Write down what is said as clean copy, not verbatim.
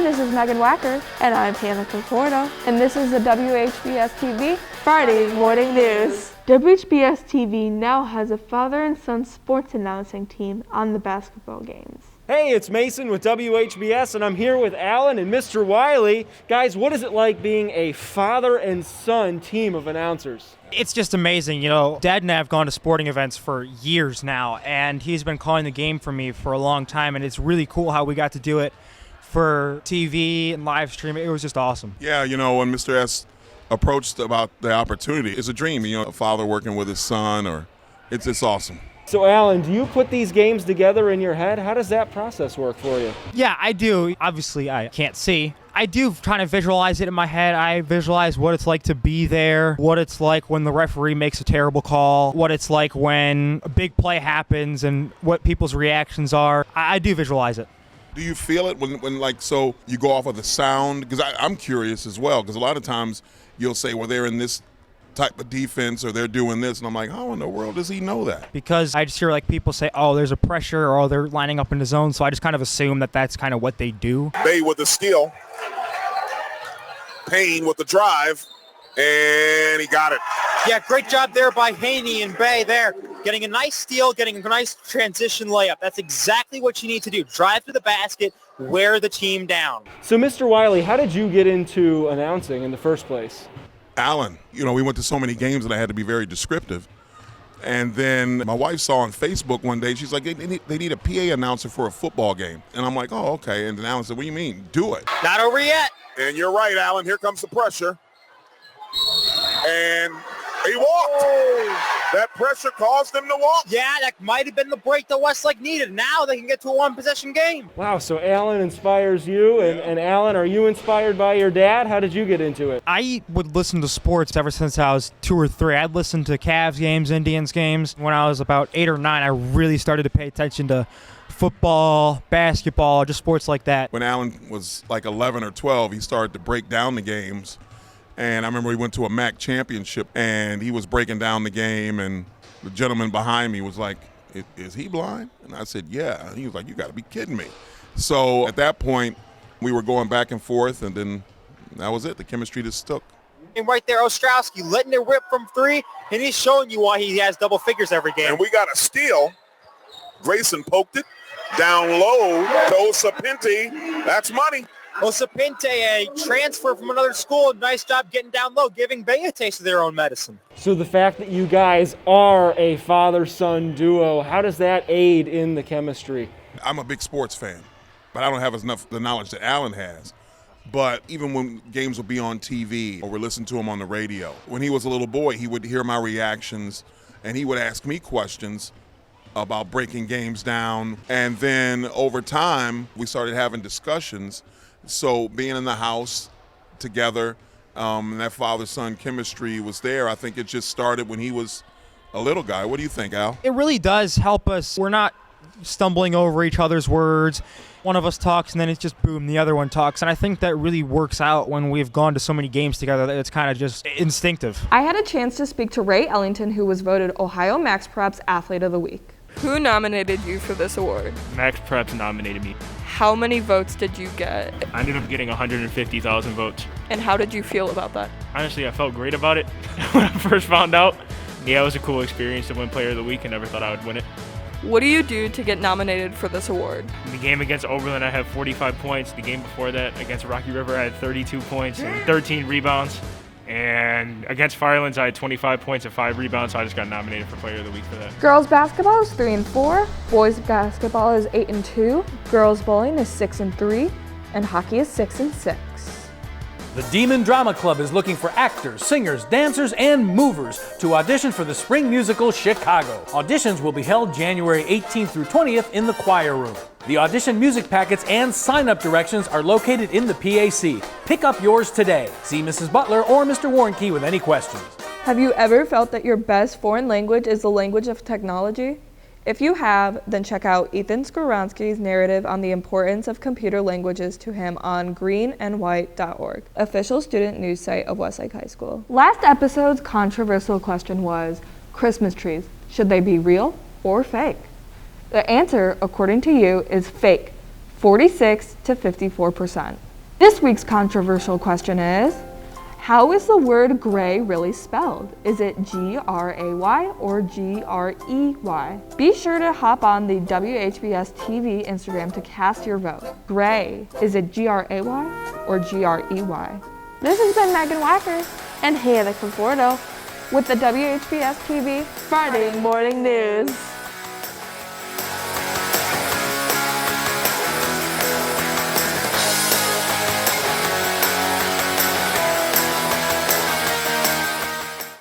this is Megan Wacker. And I'm Hannah Concordo. And this is the WHBS TV Friday Morning News. WHBS TV now has a father and son sports announcing team on the basketball games. Hey, it's Mason with WHBS, and I'm here with Allan and Mr. Wylie. Guys, what is it like being a father and son team of announcers? It's just amazing. You know, Dad and I have gone to sporting events for years now, and he's been calling the game for me for a long time, and it's really cool how we got to do it for TV and live streaming. It was just awesome. Yeah, you know, when Mr. S approached about the opportunity, it's a dream, you know, a father working with his son, or it's awesome. So, Allan, do you put these games together in your head? How does that process work for you? Yeah, I do. Obviously, I can't see. I do try to visualize it in my head. I visualize what it's like to be there, what it's like when the referee makes a terrible call, what it's like when a big play happens, and what people's reactions are. I do visualize it. Do you feel it when like, so you go off of the sound? Because I'm curious as well, because a lot of times you'll say, well, they're in this type of defense or they're doing this, and I'm like, how in the world does he know that? Because I just hear like people say, oh, there's a pressure, or they're lining up in the zone, so I just kind of assume that that's kind of what they do. Bay with the steal. Payne with the drive, and he got it. Yeah, great job there by Haney and Bay there. Getting a nice steal, getting a nice transition layup. That's exactly what you need to do. Drive to the basket, wear the team down. So, Mr. Wylie, how did you get into announcing in the first place? Allan, you know, we went to so many games that I had to be very descriptive. And then my wife saw on Facebook one day, she's like, they need a PA announcer for a football game. And I'm like, oh, okay. And then Allan said, what do you mean? Do it. Not over yet. And you're right, Allan. Here comes the pressure. And he walked. That pressure caused him to walk. Yeah, that might have been the break that Westlake needed. Now they can get to a one-possession game. Wow, so Allan inspires you, and Allan, are you inspired by your dad? How did you get into it? I would listen to sports ever since I was 2 or 3. I'd listen to Cavs games, Indians games. When I was about 8 or 9, I really started to pay attention to football, basketball, just sports like that. When Allan was like 11 or 12, he started to break down the games. And I remember we went to a MAC championship, and he was breaking down the game, and the gentleman behind me was like, is he blind? And I said, yeah. And he was like, you got to be kidding me. So at that point, we were going back and forth, and then that was it. The chemistry just stuck. And right there, Ostrowski letting it rip from 3, and he's showing you why he has double figures every game. And we got a steal. Grayson poked it down low to Osapinte. That's money. Osapinte, a transfer from another school. Nice job getting down low, giving Bay a taste of their own medicine. So the fact that you guys are a father-son duo, how does that aid in the chemistry? I'm a big sports fan, but I don't have enough the knowledge that Allan has. But even when games would be on TV or we're listening to him on the radio, when he was a little boy, he would hear my reactions, and he would ask me questions about breaking games down. And then over time, we started having discussions. So being in the house together, and that father-son chemistry was there. I think it just started when he was a little guy. What do you think, Al? It really does help us. We're not stumbling over each other's words. One of us talks, and then it's just boom, the other one talks. And I think that really works out when we've gone to so many games together that it's kind of just instinctive. I had a chance to speak to Ray Ellington, who was voted Ohio Max Preps Athlete of the Week. Who nominated you for this award? Max Preps nominated me. How many votes did you get? I ended up getting 150,000 votes. And how did you feel about that? Honestly, I felt great about it when I first found out. Yeah, it was a cool experience to win Player of the Week. I never thought I would win it. What do you do to get nominated for this award? In the game against Oberlin, I had 45 points. The game before that, against Rocky River, I had 32 points and 13 rebounds. And against Firelands, I had 25 points and 5 rebounds, so I just got nominated for Player of the Week for that. Girls basketball is 3-4, boys basketball is 8-2, girls bowling is 6-3, and hockey is 6-6. The Demon Drama Club is looking for actors, singers, dancers, and movers to audition for the spring musical Chicago. Auditions will be held January 18th through 20th in the choir room. The audition music packets and sign-up directions are located in the PAC. Pick up yours today. See Mrs. Butler or Mr. Warnke with any questions. Have you ever felt that your best foreign language is the language of technology? If you have, then check out Ethan Skoronsky's narrative on the importance of computer languages to him on greenandwhite.org, official student news site of Westlake High School. Last episode's controversial question was, Christmas trees, should they be real or fake? The answer, according to you, is fake, 46 to 54%. This week's controversial question is, how is the word gray really spelled? Is it G-R-A-Y or G-R-E-Y? Be sure to hop on the WHBS TV Instagram to cast your vote. Gray, is it G-R-A-Y or G-R-E-Y? This has been Megan Wacker and Hannah Conforto with the WHBS TV Friday Morning News.